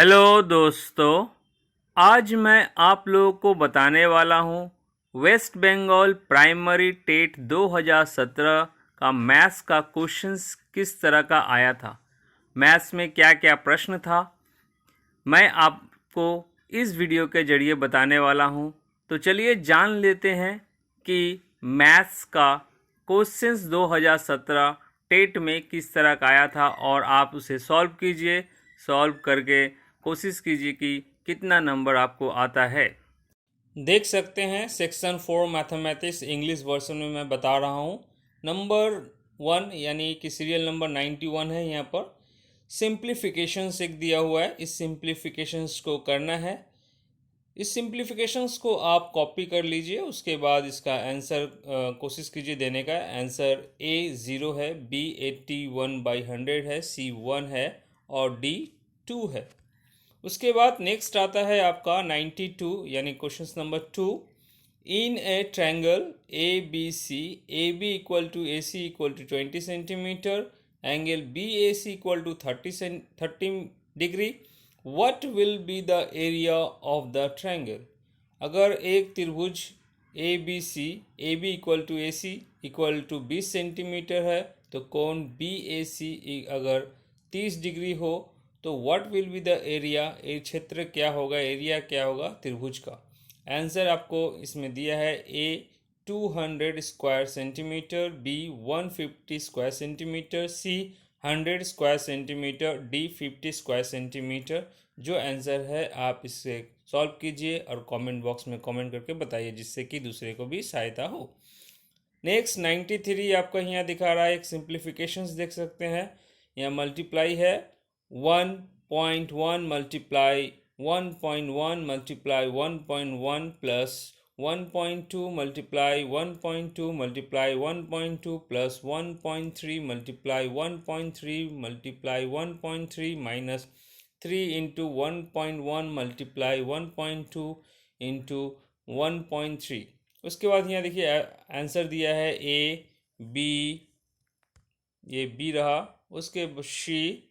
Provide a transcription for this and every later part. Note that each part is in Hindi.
हेलो दोस्तों, आज मैं आप लोगों को बताने वाला हूँ वेस्ट बंगाल प्राइमरी टेट 2017 का मैथ्स का क्वेश्चंस किस तरह का आया था। मैथ्स में क्या क्या प्रश्न था, मैं आपको इस वीडियो के जरिए बताने वाला हूँ। तो चलिए जान लेते हैं कि मैथ्स का क्वेश्चंस 2017 टेट में किस तरह का आया था और आप उसे सॉल्व कीजिए। सॉल्व करके कोशिश कीजिए कि कितना नंबर आपको आता है। देख सकते हैं सेक्शन 4 मैथमेटिक्स इंग्लिश वर्जन में मैं बता रहा हूँ। नंबर 1 यानी कि सीरियल नंबर 91 है। यहाँ पर सिंप्लीफिकेशंस एक दिया हुआ है, इस सिंप्लीफिकेशंस को करना है। इस सिंप्लीफिकेशंस को आप कॉपी कर लीजिए, उसके बाद इसका आंसर कोशिश कीजिए देने का। आंसर ए 0 है, बी 81/100 है, सी 1 है और डी 2 है। उसके बाद नेक्स्ट आता है आपका 92 यानी question number 2। In a triangle A B C, A B equal to A C equal to 20 centimeter, angle B A C equal to 30 degree, what will be the area of the triangle. अगर एक त्रिभुज A B equal to A C equal to 20 centimeter है, तो कोण बी ए सी अगर 30 डिग्री हो तो what will be the area, A क्षेत्र क्या होगा, एरिया क्या होगा त्रिभुज का। आंसर आपको इसमें दिया है A 200 square centimetre, B 150 square centimetre, C 100 square centimetre, D 50 square centimetre. जो आंसर है आप इससे सॉल्व कीजिए और कमेंट बॉक्स में कमेंट करके बताइए, जिससे कि दूसरे को भी सहायता हो। नेक्स्ट 93 आपका यहाँ दिखा रहा है, एक सिंप्लीफिकेशंस देख सकते हैं। यहाँ मल्टीप्लाई है 1.1 multiply 1.1 multiply 1.1 plus 1.2 multiply 1.2 multiply 1.2 plus 1.3 multiply 1.3 multiply 1.3 minus 3 into 1.1 multiply 1.2 into 1.3। उसके बाद यहाँ देखिए आंसर दिया है ए बी, ये बी रहा, उसके सी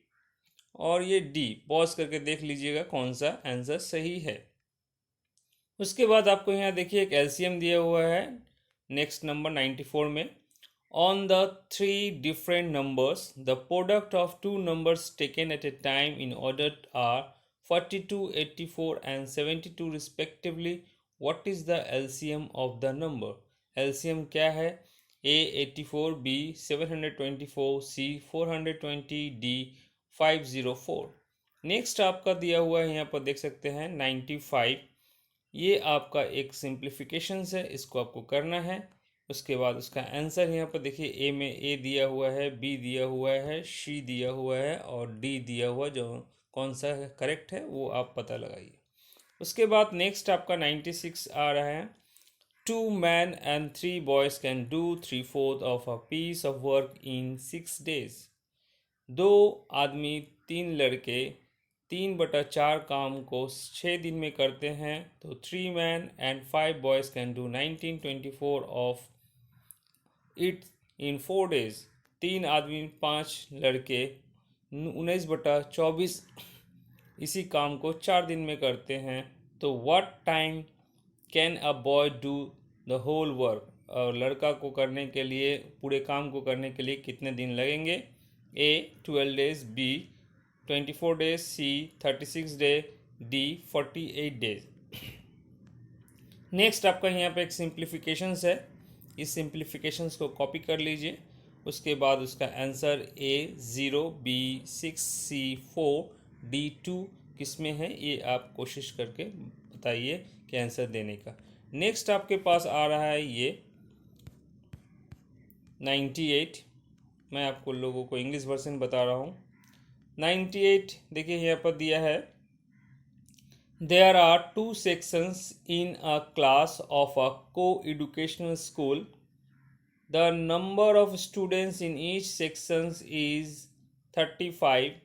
और ये डी। पॉज करके देख लीजिएगा कौन सा आंसर सही है। उसके बाद आपको यहाँ देखिए एक एलसीएम दिया हुआ है नेक्स्ट नंबर 94 में। On the three different numbers the product of two numbers taken at a time in order are 42, 84 and 72 respectively, what is the LCM of the number. LCM क्या है, A 84, B 724, C 420, D 504। Next आपका दिया हुआ है यहाँ पर देख सकते हैं 95। ये आपका एक सिंप्लीफिकेशन है, इसको आपको करना है। उसके बाद उसका आंसर यहाँ पर देखिए, ए में ए दिया हुआ है, बी दिया हुआ है, सी दिया हुआ है और डी दिया हुआ, जो कौन सा करेक्ट है वो आप पता लगाइए। उसके बाद नेक्स्ट आपका 96 आ रहा है। 2 men and 3 boys can do 3/4 of a piece of work in 6 days। दो आदमी, 3 लड़के 3/4 काम को 6 दिन में करते हैं, तो 3 men and 5 boys can do 19/24 of it in 4 days। 3 आदमी 5 लड़के 19/24 इसी काम को 4 दिन में करते हैं, तो what time can a boy do the whole work. और लड़का को करने के लिए, पूरे काम को करने के लिए कितने दिन लगेंगे। ए 12 डेज, बी 24 डेज, सी 36 डे, डी 48 डेज। नेक्स्ट आपका यहाँ पे एक सिंप्लीफिकेशंस है, इस सिंप्लीफिकेशंस को कॉपी कर लीजिए। उसके बाद उसका answer A 0, B 6, C 4, D 2 किस में है, ये आप कोशिश करके बताइए कि आंसर देने का। नेक्स्ट आपके पास आ रहा है ये 98। मैं आपको लोगों को इंग्लिश वर्जन बता रहा हूँ। 98 देखिए यहाँ पर दिया है, there are 2 sections in a class of a co-educational school. The number of students in each section is 35.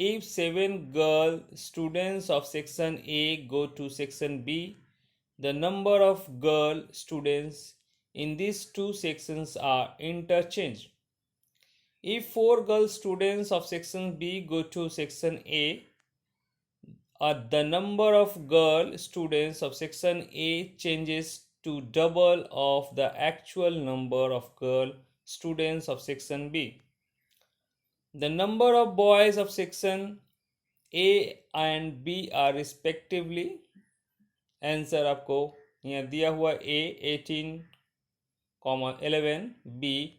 If 7 girl students of section A go to section B, the number of girl students in these two sections are interchanged. If 4 girl students of section B go to section A, The number of girl students of section A changes to double of the actual number of girl students of section B. The number of boys of section A and B are respectively, answer आपको यहाँ दिया हुआ A 18,11, B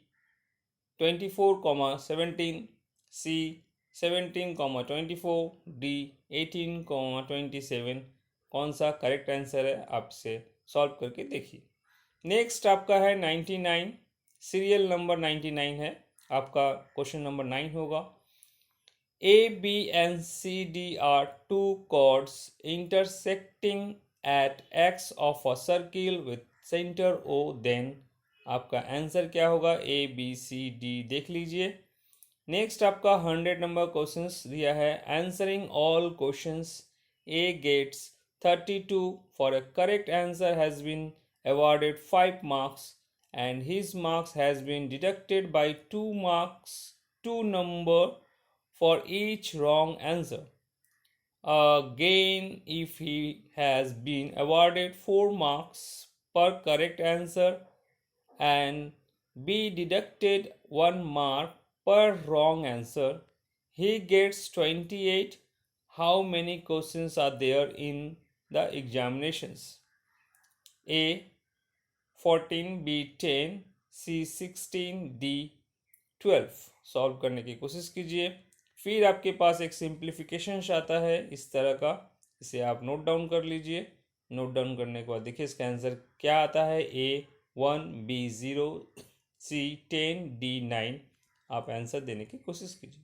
24,17, C 17,24, D 18,27 कौन सा करेक्ट आंसर है आपसे सॉल्व करके देखिए। नेक्स्ट आपका है 99, सीरियल नंबर 99 है आपका, क्वेश्चन नंबर 9 होगा। A, B and C, D are two chords intersecting at x of a circle with center O, then आपका आंसर क्या होगा? A, B, C, D देख लीजिए। नेक्स्ट आपका 100 नंबर क्वेश्चंस दिया है। Answering all questions A gets 32 for a correct answer has been awarded 5 marks and his marks has been deducted by 2 marks, 2 number for each wrong answer. Again, if he has been awarded 4 marks per correct answer and be deducted 1 mark per wrong answer, he gets 28. How many questions are there in the examinations? A 14, B 10, C 16, D 12। Solve करने की कोशिश कीजिए। फिर आपके पास एक सिंप्लीफिकेशन आता है इस तरह का, इसे आप नोट डाउन कर लीजिए। नोट डाउन करने के बाद देखिए इसका आंसर क्या आता है। A 1, B 0, C 10, D 9। आप आंसर देने की कोशिश कीजिए।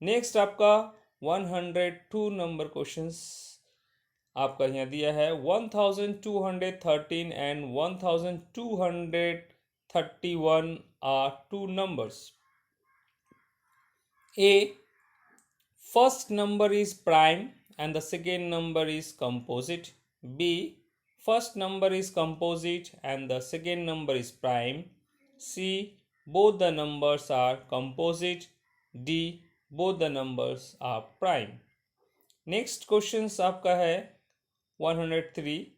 नेक्स्ट आपका 102 नंबर क्वेश्चंस आपका यहाँ दिया है। 1213 and 1231 are two numbers. A, first number is prime and the second number is composite. B, first number is composite and the second number is prime. C, both the numbers are composite. D, both the numbers are prime. Next questions आपका है 103.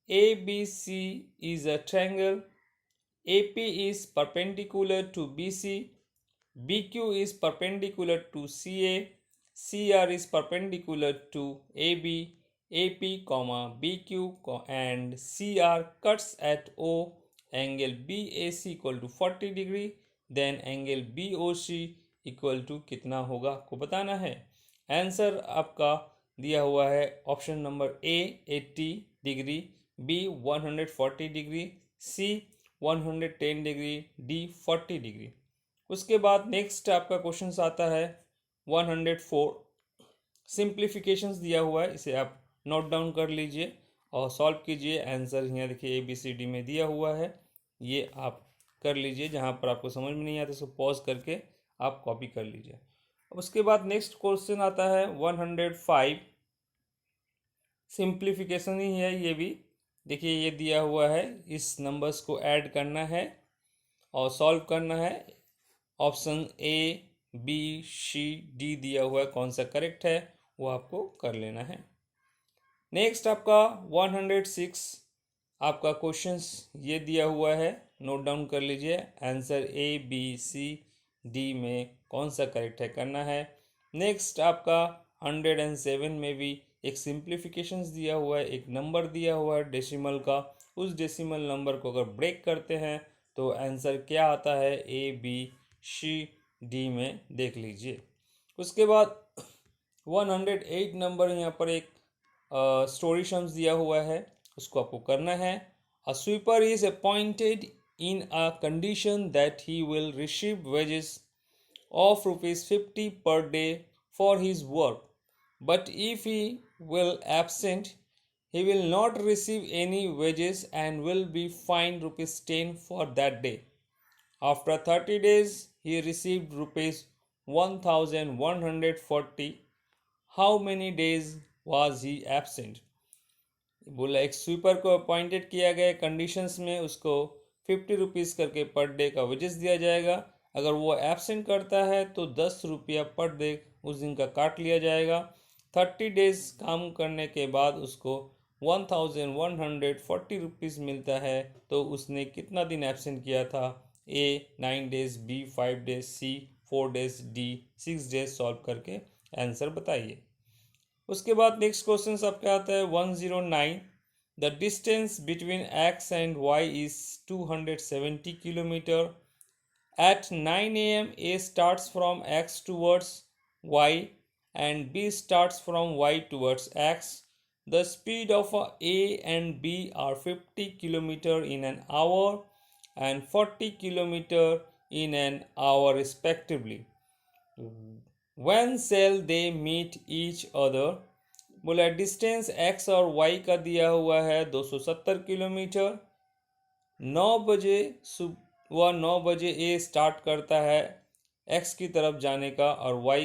ABC is a triangle. AP is perpendicular to BC. BQ is perpendicular to CA. CR is perpendicular to AB. AP, BQ and CR cuts at O. Angle BAC equal to 40 degree. Then angle BOC equal to कितना होगा आपको बताना है। आंसर आपका दिया हुआ है option number A 80 degree, B 140 degree, C 110 degree, D 40 degree. उसके बाद नेक्स्ट आपका क्वेश्चन आता है 104। सिंप्लीफिकेशंस दिया हुआ है, इसे आप नोट डाउन कर लीजिए और सॉल्व कीजिए। आंसर यहाँ देखिए ABCD में दिया हुआ है, ये आप कर लीजिए। जहाँ पर आपको समझ में नहीं आता उसको पॉज करके आप कॉपी कर लीजिए। अब उसके बाद नेक्स्ट क्वेश्चन आता है 105। सिंप्लीफिकेशन ही है ये भी। देखिए ये दिया हुआ है, इस नंबर्स को ऐड करना है और सॉल्व करना है। Option A, B, C, D दिया हुआ है, कौन सा करेक्ट है वो आपको कर लेना है। नेक्स्ट आपका 106 आपका क्वेश्चंस ये दिया हुआ है, नोट डाउन कर लीजिए। Answer A, B, C, D में कौन सा करेक्ट है करना है। नेक्स्ट आपका 107 में भी एक सिंप्लीफिकेशंस दिया हुआ है, एक नंबर दिया हुआ है डेसिमल का। उस डेसिमल नंबर को अगर ब्रेक करते हैं तो आंसर क्या आता है, A, B, C, D में देख लीजिए। उसके बाद 108 नंबर यहाँ पर एक स्टोरी सम्स दिया हुआ है, उसको आपको करना है। अ sweeper is appointed in a condition that he will receive wages of ₹50 per day for his work, but if he will absent, he will not receive any wages and will be fined ₹10 for that day. After 30 days, he received ₹1,140. How many days was he absent? बोला एक स्वीपर को अपॉइंटेड किया गया कंडीशंस में, उसको 50 रुपीज़ करके पर डे का वेजेस दिया जाएगा। अगर वो एब्सेंट करता है तो 10 रुपया पर डे उस दिन का काट लिया जाएगा। 30 डेज काम करने के बाद उसको 1140 रुपीज़ मिलता है, तो उसने कितना दिन एब्सेंट किया था? A 9 days, B 5 days, C 4 days, D 6 days. Solve करके आंसर बताइए। उसके बाद नेक्स्ट क्वेश्चन आपका आता है 109। The distance between X and Y is 270 kilometer. At 9 a.m., A starts from X towards Y and B starts from Y towards X. The speed of A and B are 50 km in an hour and 40 km in an hour respectively. When shall they meet each other? बोला डिस्टेंस x और y का दिया हुआ है 270 किलोमीटर। 9 बजे सुबह 9 बजे ए स्टार्ट करता है x की तरफ जाने का और y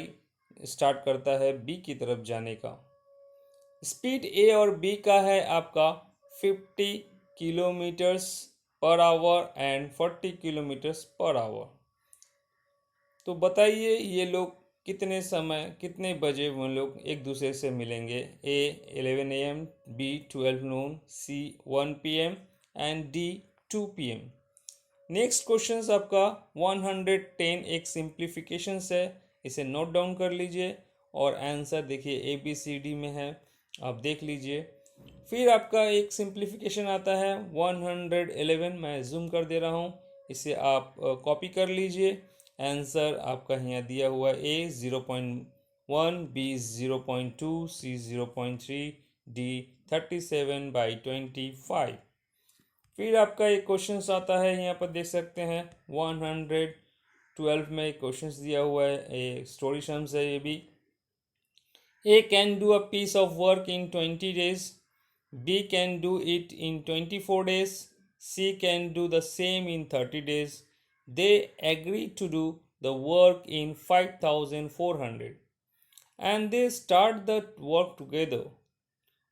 स्टार्ट करता है b की तरफ जाने का। स्पीड ए और बी का है आपका 50 kilometres per hour and 40 kilometres per hour. तो बताइए ये लोग कितने बजे वो लोग एक दूसरे से मिलेंगे? A 11 AM, B 12 noon, C 1 PM and D 2 PM। Next question आपका 110 एक सिंप्लीफिकेशन है, इसे नोट डाउन कर लीजिए और आंसर देखिए ABCD में है, आप देख लीजिए। फिर आपका एक सिंप्लीफिकेशन आता है 111, मैं जूम कर दे रहा हूँ, इसे आप कॉपी कर लीजिए। आंसर आपका यहाँ दिया हुआ ए 0.1, बी 0.2, सी 0.3, डी 37/25। फिर आपका एक क्वेश्चन आता है, यहाँ पर देख सकते हैं 112 में एक क्वेश्चन दिया हुआ है, ए स्टोरी सम्स है ये भी। A can do a piece of work in 20 days, B can do it in 24 days, C can do the same in 30 days. They agree to do the work in 5,400 and they start the work together.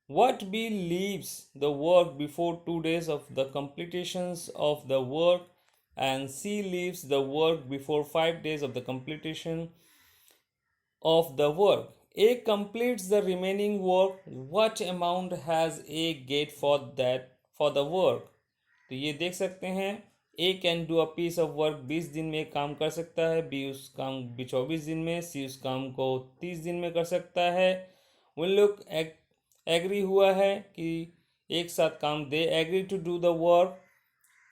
What B leaves the work before 2 days of the completions of the work and C leaves the work before 5 days of the completion of the work. A completes the remaining work. What amount has A get for the work? तो ये देख सकते हैं A can do a piece of work 20 दिन में काम कर सकता है, बी उस काम 24 दिन में, सी उस काम को 30 दिन में कर सकता है। उन लोग एग्री हुआ है कि एक साथ काम, they agree to do the work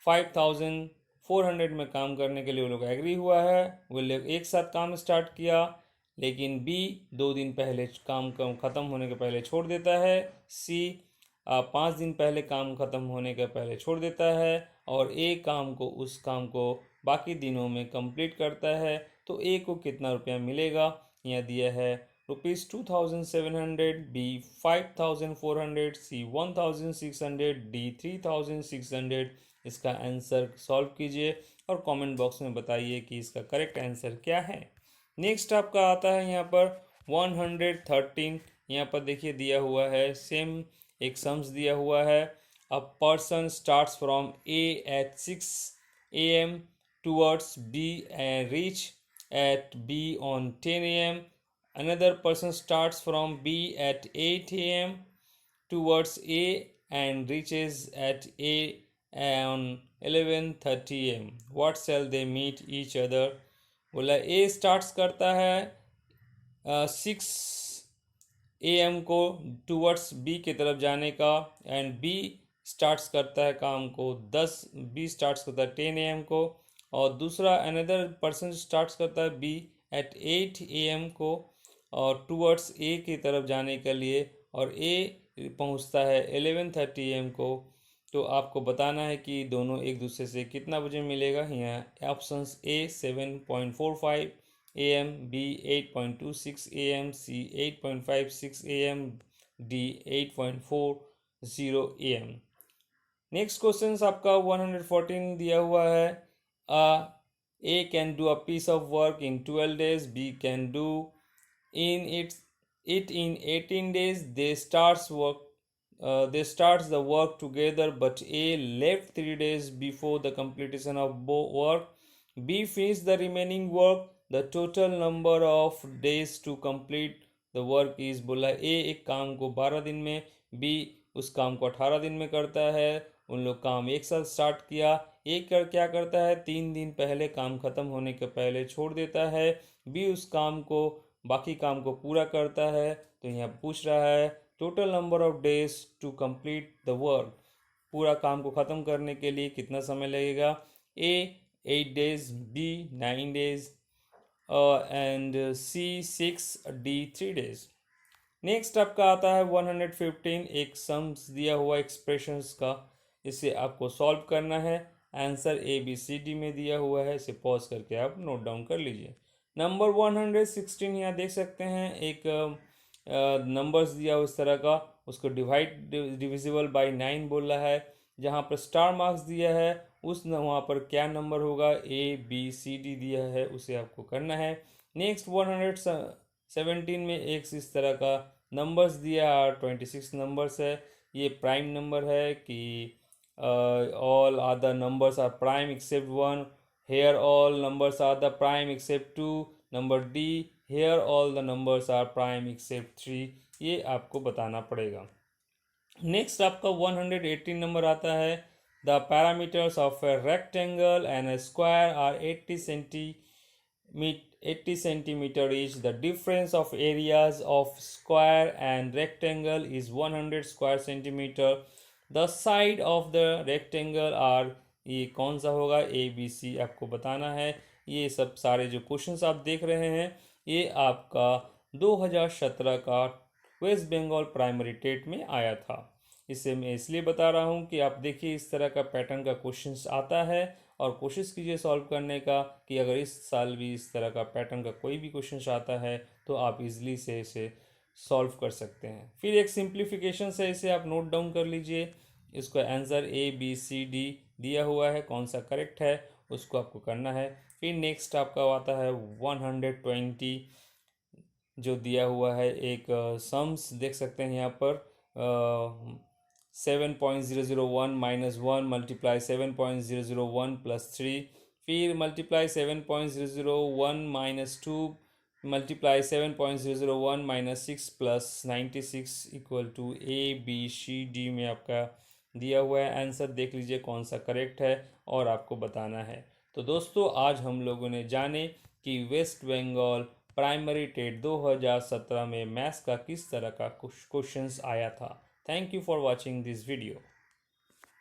5,400 में काम करने के लिए वो लोग एग्री हुआ है। वो लोग एक साथ काम स्टार्ट किया, लेकिन बी 2 दिन पहले काम ख़त्म होने के पहले छोड़ देता है, सी 5 दिन पहले काम ख़त्म होने के पहले छोड़ देता है और ए उस काम को बाकी दिनों में कंप्लीट करता है। तो ए को कितना रुपया मिलेगा? यहाँ दिया है ₹2700, बी 5400, सी 1600, डी 3600। इसका आंसर सॉल्व कीजिए और कमेंट बॉक्स में बताइए कि इसका करेक्ट आंसर क्या है। नेक्स्ट आपका आता है यहाँ पर 113। यहाँ पर देखिए दिया हुआ है सेम एक सम्स दिया हुआ है। A person starts from A at 6 AM towards B and reach at B on 10 AM. Another person starts from B at 8 AM towards A and reaches at A on 11:30 AM. What shall they meet each other? बोला A स्टार्ट्स करता है 6 AM को टूवर्ड्स बी की तरफ जाने का एंड बी स्टार्ट्स करता है काम को 10 बी स्टार्ट्स करता है 10 AM को, और दूसरा अनदर पर्सन स्टार्ट्स करता है बी एट 8 AM को और टूवर्ड्स ए की तरफ जाने के लिए, और ए पहुंचता है 11:30 AM को। तो आपको बताना है कि दोनों एक दूसरे से कितना बजे मिलेगा। यहाँ options A 7.45 AM, B 8.26 AM, C 8.56 AM, D 8.40 AM। Next question आपका 114 दिया हुआ है। A can do a piece of work in 12 days, B can do it in 18 days. They starts the work together, but A left 3 days before the completion of work. B finished the remaining work. The total number of days to complete the work is बोला है ए एक काम को 12 दिन में, बी उस काम को 18 दिन में करता है। उन लोग काम एक साथ स्टार्ट किया। एक क्या करता है 3 दिन पहले काम खत्म होने के पहले छोड़ देता है। बी उस काम को बाकी काम को पूरा करता है। तो यहाँ पूछ रहा है total number of days to complete the work, पूरा काम को ख़त्म करने के लिए कितना समय लगेगा। A 8 days, B 9 days and C 6, D 3 days। Next आपका आता है 115, एक सम्स दिया हुआ एक्सप्रेशंस का, इसे आपको सॉल्व करना है। Answer A B C D में दिया हुआ है, इसे पॉज करके आप नोट डाउन कर लीजिए। नंबर 116 यहाँ देख सकते हैं, एक नंबर्स दिया हुआ इस तरह का, उसको डिविजिबल बाय 9 बोल रहा है। जहाँ पर स्टार मार्क्स दिया है वहाँ पर क्या नंबर होगा, ए बी सी डी दिया है, उसे आपको करना है। नेक्स्ट 117 में एक इस तरह का नंबर्स दिया है, 26 नंबर्स है। ये प्राइम नंबर है कि all other numbers are prime except 1, here all numbers are the prime except 2। Number D, here all the numbers are prime except 3। ये आपको बताना पड़ेगा। नेक्स्ट आपका 118 नंबर आता है, the parameters of a rectangle and a square are 80 centimeter each. The difference of areas of square and rectangle is 100 square centimeter. The side of the rectangle are, ये कौन सा होगा, ए बी सी आपको बताना है। ये सब सारे जो क्वेश्चंस आप देख रहे हैं ये आपका 2017 का वेस्ट बंगाल प्राइमरी टेट में आया था। इसे मैं इसलिए बता रहा हूँ कि आप देखिए इस तरह का पैटर्न का क्वेश्चंस आता है और कोशिश कीजिए सॉल्व करने का, कि अगर इस साल भी इस तरह का पैटर्न का कोई भी क्वेश्चन आता है तो आप इजीली से इसे सॉल्व कर सकते हैं। फिर एक सिंप्लीफिकेशन से इसे आप नोट डाउन कर लीजिए। इसका answer A B C D दिया हुआ है, कौन सा करेक्ट है उसको आपको करना है। फिर नेक्स्ट आपका आता है 120, जो दिया हुआ है एक सम्स देख सकते हैं यहाँ पर 7.001 - 1 मल्टीप्लाई 7.001 + 3, फिर multiply 7.001 - 2 multiply 7.001 - 6 + 96 = A B C D में आपका दिया हुआ है। आंसर देख लीजिए कौन सा करेक्ट है और आपको बताना है। तो दोस्तों आज हम लोगों ने जाने कि वेस्ट बंगाल प्राइमरी टेट 2017 में मैथ्स का किस तरह का क्वेश्चंस आया था। Thank you for watching this video.